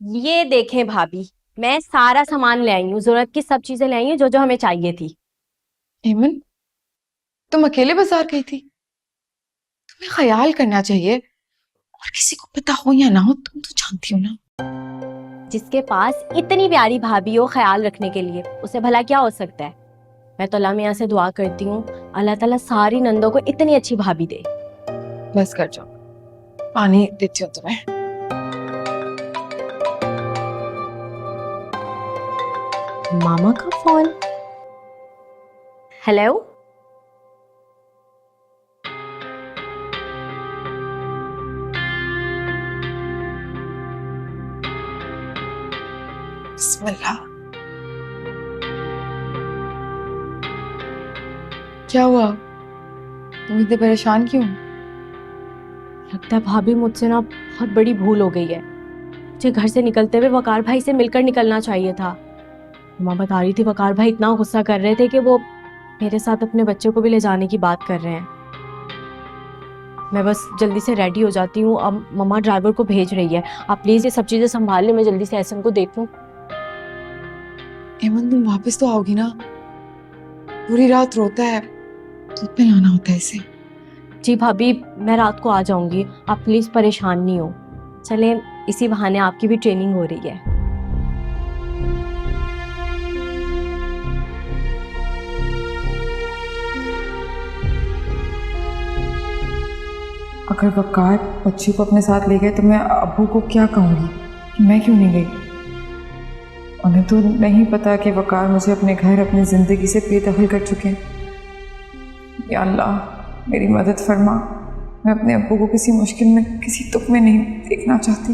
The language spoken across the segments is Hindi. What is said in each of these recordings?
ये देखें भाभी, मैं सारा सामान ले आई हूँ, जरूरत की सब चीजें ले आई हूँ जो जो हमें चाहिए थी। हेमन, तुम अकेले बाजार गई थी? तुम्हें ख्याल करना चाहिए। और किसी को पता हो या ना हो, तुम तो जानती हो ना। जिसके पास इतनी प्यारी भाभी हो ख्याल रखने के लिए, उसे भला क्या हो सकता है। मैं तो अल्लाह मियां से दुआ करती हूँ, अल्लाह ताला सारी नंदों को इतनी अच्छी भाभी दे। बस कर जाओ, पानी देती हूँ तुम्हें। मामा का फोन। हेलो। बिस्मिल्लाह। क्या हुआ? तुम इतने परेशान क्यों? लगता है भाभी मुझसे ना बहुत बड़ी भूल हो गई है। मुझे घर से निकलते हुए वकार भाई से मिलकर निकलना चाहिए था। माँ बता रही थी वकार भाई इतना गुस्सा कर रहे थे कि वो मेरे साथ अपने बच्चे को भी ले जाने की बात कर रहे हैं। मैं बस जल्दी से रेडी हो जाती हूँ, अब मम्मा ड्राइवर को भेज रही है। आप प्लीज ये सब चीजें संभाल लें, मैं जल्दी से एहसन को देखूं। हेमन, तुम वापस तो आओगी ना? पूरी रात रोता है, दूध पिलाना होता है इसे। जी भाभी, मैं रात को आ जाऊंगी, आप प्लीज परेशान नहीं हो। चलें, इसी बहाने आपकी भी ट्रेनिंग हो रही है। अगर वकार बच्ची को अपने साथ ले गए तो मैं अब्बू को क्या कहूँगी कि मैं क्यों नहीं गई? उन्हें तो नहीं पता कि वकार मुझे अपने घर, अपनी ज़िंदगी से बेदखल कर चुके हैं। या अल्लाह, मेरी मदद फरमा। मैं अपने अब्बू को किसी मुश्किल में, किसी तुक में नहीं देखना चाहती।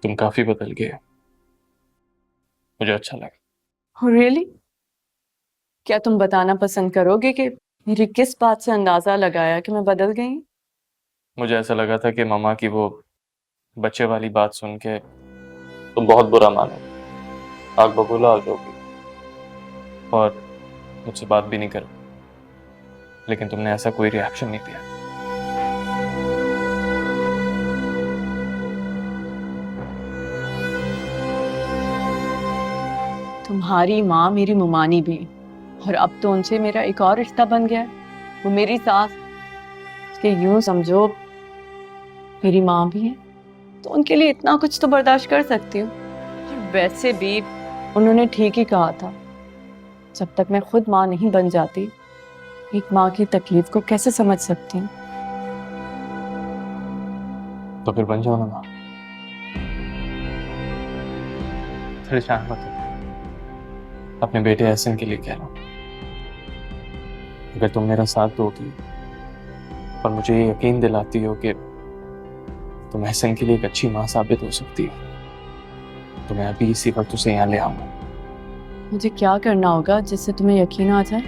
तुम काफी बदल गए, मुझे अच्छा लगा। रियली? क्या तुम बताना पसंद करोगे कि मेरी किस बात से अंदाजा लगाया कि मैं बदल गई? मुझे ऐसा लगा था कि मामा की वो बच्चे वाली बात सुन के तुम बहुत बुरा मानो, आग बबूला हो जाओगी और मुझसे बात भी नहीं करो, लेकिन तुमने ऐसा कोई रिएक्शन नहीं दिया। तुम्हारी माँ मेरी मुमानी भी, और अब तो उनसे मेरा एक और रिश्ता बन गया है, वो मेरी सास। कि यूं समझो मेरी माँ भी है, तो उनके लिए इतना कुछ तो बर्दाश्त कर सकती हूँ। और वैसे भी उन्होंने ठीक ही कहा था, जब तक मैं खुद माँ नहीं बन जाती, एक माँ की तकलीफ को कैसे समझ सकती हूँ। तो फिर बन जाओ ना माँ। परेशान मत हो, अपने बेटे एहसन के लिए कह रहा हूँ। अगर तुम मेरा साथ दोगी और मुझे ये यकीन दिलाती हो कि तुम एहसन के लिए एक अच्छी माँ साबित हो सकती हो, तो मैं अभी इसी वक्त उसे यहाँ ले आऊंगा। मुझे क्या करना होगा जिससे तुम्हें यकीन आ जाए?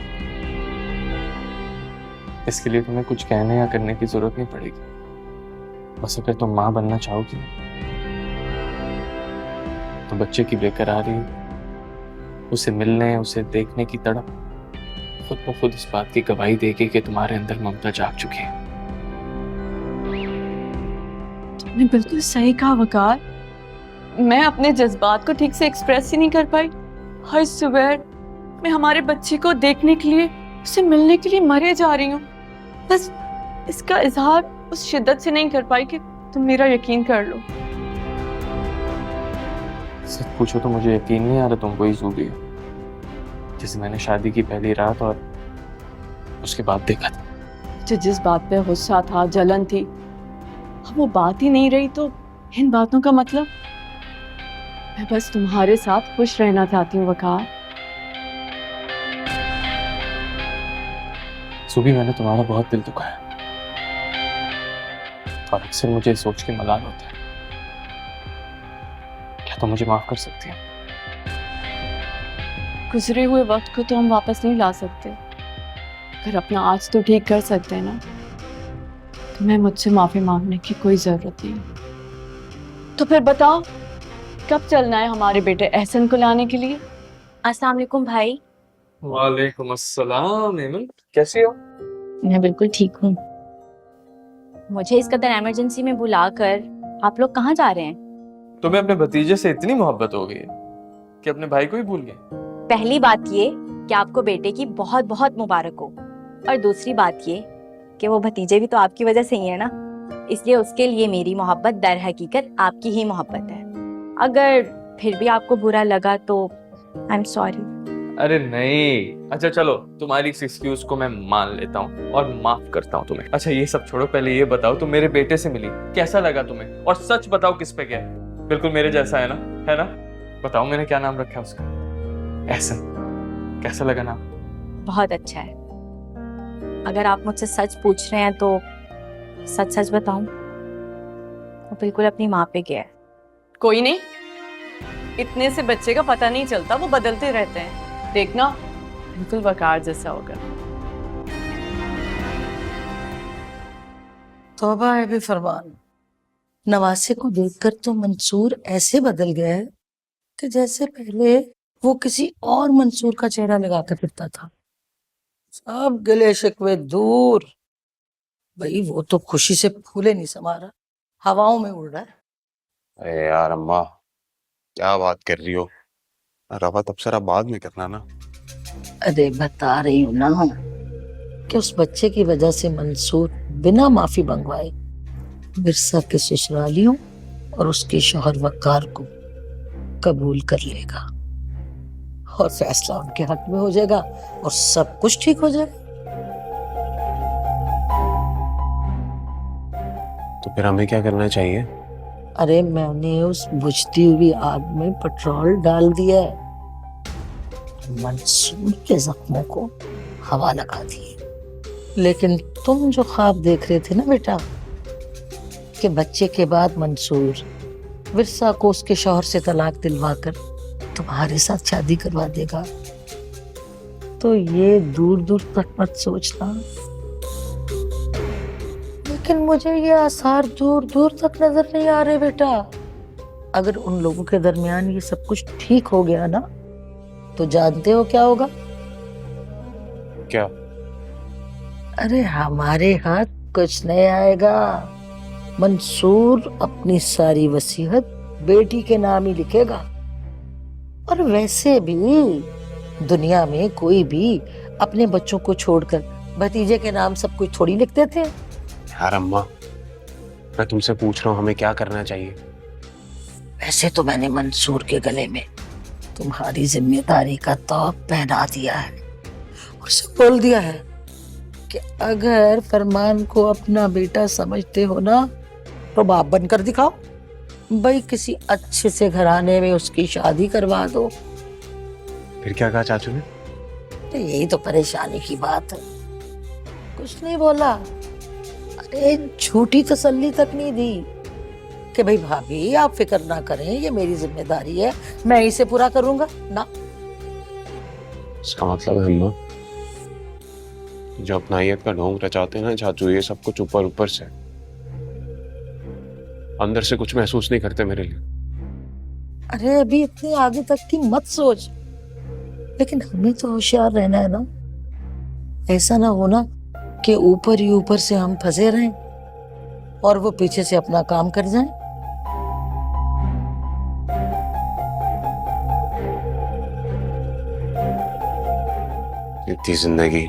इसके लिए तुम्हें कुछ कहने या करने की जरूरत नहीं पड़ेगी। बस अगर तुम माँ बनना चाहोगी तो बच्चे की बेकरारी, उसे मिलने, उसे देखने की तड़प खुद ब खुद इस बात की गवाही देगी कि तुम्हारे अंदर ममता जाग चुकी है। तुमने बिल्कुल सही कहा वकार। मैं अपने जज्बात को ठीक से एक्सप्रेस ही नहीं कर पाई। हर सुबह मैं हमारे बच्चे को देखने के लिए, उसे मिलने के लिए मरे जा रही हूँ। बस इसका इजहार उस शिद्दत से नहीं कर पाई कि तुम मेरा यकीन कर लो। सच पूछो तो मुझे यकीन नहीं आ रहा तुम कोई जूदी हो, जैसे मैंने शादी की पहली रात और उसके बाद देखा था। मुझे जिस बात पे गुस्सा था, जलन थी, अब वो बात ही नहीं रही, तो इन बातों का मतलब? मैं बस तुम्हारे साथ खुश रहना चाहती हूँ वकार। सुबह मैंने तुम्हारा बहुत दिल दुखाया और अक्सर मुझे सोच के मलाल होता है। क्या तुम मुझे माफ कर सकती हो? गुजरे हुए वक्त को तो हम वापस नहीं ला सकते, अगर अपना आज तो ठीक कर सकते हैं ना, तो मैं मुझसे माफी मांगने की कोई जरूरत नहीं। तो फिर बताओ, कब चलना है हमारे बेटे एहसन को लाने के लिए? अस्सलाम वालेकुम भाई। वालेकुम अस्सलाम। एमन, कैसी हो? मैं बिल्कुल ठीक हूँ। मुझे इस कदर इमरजेंसी में बुलाकर आप लोग कहाँ जा रहे हैं? तुम्हें अपने भतीजे से इतनी मोहब्बत हो गई है कि अपने भाई को ही भूल गए? पहली बात ये कि आपको बेटे की बहुत बहुत मुबारक हो, और दूसरी बात ये कि वो भतीजे भी तो आपकी वजह से ही है ना, इसलिए उसके लिए मेरी मोहब्बत दर हकीकत आपकी ही मोहब्बत है। अगर फिर भी आपको बुरा लगा तो आई एम सॉरी। अरे नहीं, अच्छा चलो तुम्हारी इस एक्सक्यूज को मैं मान लेता हूँ और माफ करता हूँ तुम्हें। अच्छा ये सब छोड़ो, पहले ये बताओ तुम मेरे बेटे से मिली, कैसा लगा तुम्हें? और सच बताओ किस पे गया? बिल्कुल मेरे जैसा है ना? है ना? बताओ मैंने क्या नाम रखा है उसका? एहसन। कैसा लगा नाम? बहुत अच्छा है। अगर आप मुझसे सच पूछ रहे हैं तो सच सच बताऊं, वो बिल्कुल अपनी माँ पे गया है। कोई नहीं, इतने से बच्चे का पता नहीं चलता, वो बदलते रहते हैं। देखना बिल्कुल वकार जैसा होगा। तौबा है बेफरमान। नवासे को देखकर तो मंसूर ऐसे बदल गया है कि जैसे पहले वो किसी और मंसूर का चेहरा लगाकर फिरता था। सब गिले शिकवे दूर। भाई वो तो खुशी से फूले नहीं समा रहा, हवाओं में उड़ रहा है। अरे यार अम्मा, क्या बात कर रही हो? रवा तबसरा बाद में करना ना। अरे बता रही हूँ ना कि उस बच्चे की वजह से मंसूर बिना माफी मंगवाए बिरसा के ससुरालियों और उसके शौहर वकार को कबूल कर लेगा, और फैसला उनके हक में हो जाएगा और सब कुछ ठीक हो जाएगा। तो फिर हमें क्या करना चाहिए? अरे मैंने उस बुझती हुई आग में पेट्रोल डाल दिया है, मंसूर के जख्मों को हवा लगा दी। लेकिन तुम जो ख्वाब देख रहे थे ना बेटा कि बच्चे के बाद मंसूर विरसा को उसके शौहर से तलाक दिलवाकर तुम्हारे साथ शादी करवा देगा, तो ये दूर दूर तक मत सोचना। लेकिन मुझे ये आसार दूर दूर तक नजर नहीं आ रहे बेटा। अगर उन लोगों के दरमियान ये सब कुछ ठीक हो गया ना, तो जानते हो क्या होगा? क्या? अरे हमारे हाथ कुछ नहीं आएगा। मंसूर अपनी सारी वसीयत बेटी के नाम ही लिखेगा। और वैसे भी दुनिया में कोई भी अपने बच्चों को छोड़कर भतीजे के नाम सब कुछ थोड़ी लिखते थे। यार अम्मा, मैं तुमसे पूछ रहा हूँ हमें क्या करना चाहिए? वैसे तो मैंने मंसूर के गले में तुम्हारी जिम्मेदारी का तौब पहना दिया है और उसे बोल दिया है कि अगर फरमान को अपना बेटा समझते हो ना, तो बाप बनकर दिखाओ। भाई किसी अच्छे से घराने में उसकी शादी करवा दो। फिर क्या कहा चाचू ने? तो यही तो परेशानी की बात है। कुछ नहीं बोला। अरे झूठी तसल्ली तक नहीं दी कि भाई भाभी आप फिक्र ना करें, ये मेरी जिम्मेदारी है, मैं इसे पूरा करूंगा ना। इसका मतलब है अम्मा, जो अपनाइयत का ढोंग रचाते हैं ना चाचू, ये सब कुछ ऊपर ऊपर से, अंदर से कुछ महसूस नहीं करते मेरे लिए। अरे अभी इतने आगे तक की मत सोच, लेकिन हमें तो होशियार रहना है ना। ऐसा ना हो ना कि ऊपर ही ऊपर से हम फंसे रहें और वो पीछे से अपना काम कर जाएं। इतनी जिंदगी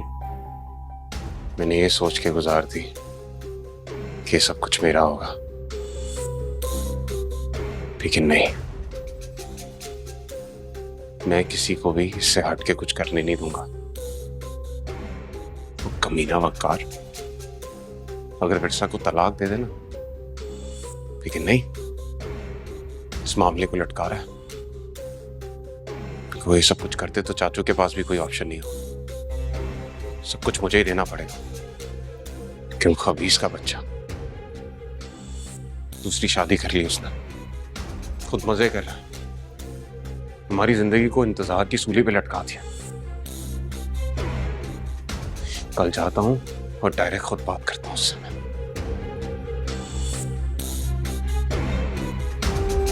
मैंने ये सोच के गुजार दी कि सब कुछ मेरा होगा, लेकिन नहीं, मैं किसी को भी इससे हट के कुछ करने नहीं दूंगा। वो कमीना वकार अगर विरसा को तलाक दे देना, लेकिन नहीं, इस मामले को लटका रहा है। वो ये सब कुछ करते तो चाचू के पास भी कोई ऑप्शन नहीं हो, सब कुछ मुझे ही देना पड़ेगा। क्यों? खबीस का बच्चा, दूसरी शादी कर ली उसने, खुद मजे कर रहा है, हमारी जिंदगी को इंतजार की सूली पे लटका दिया। कल जाता हूं और डायरेक्ट खुद बात करता हूं उससे।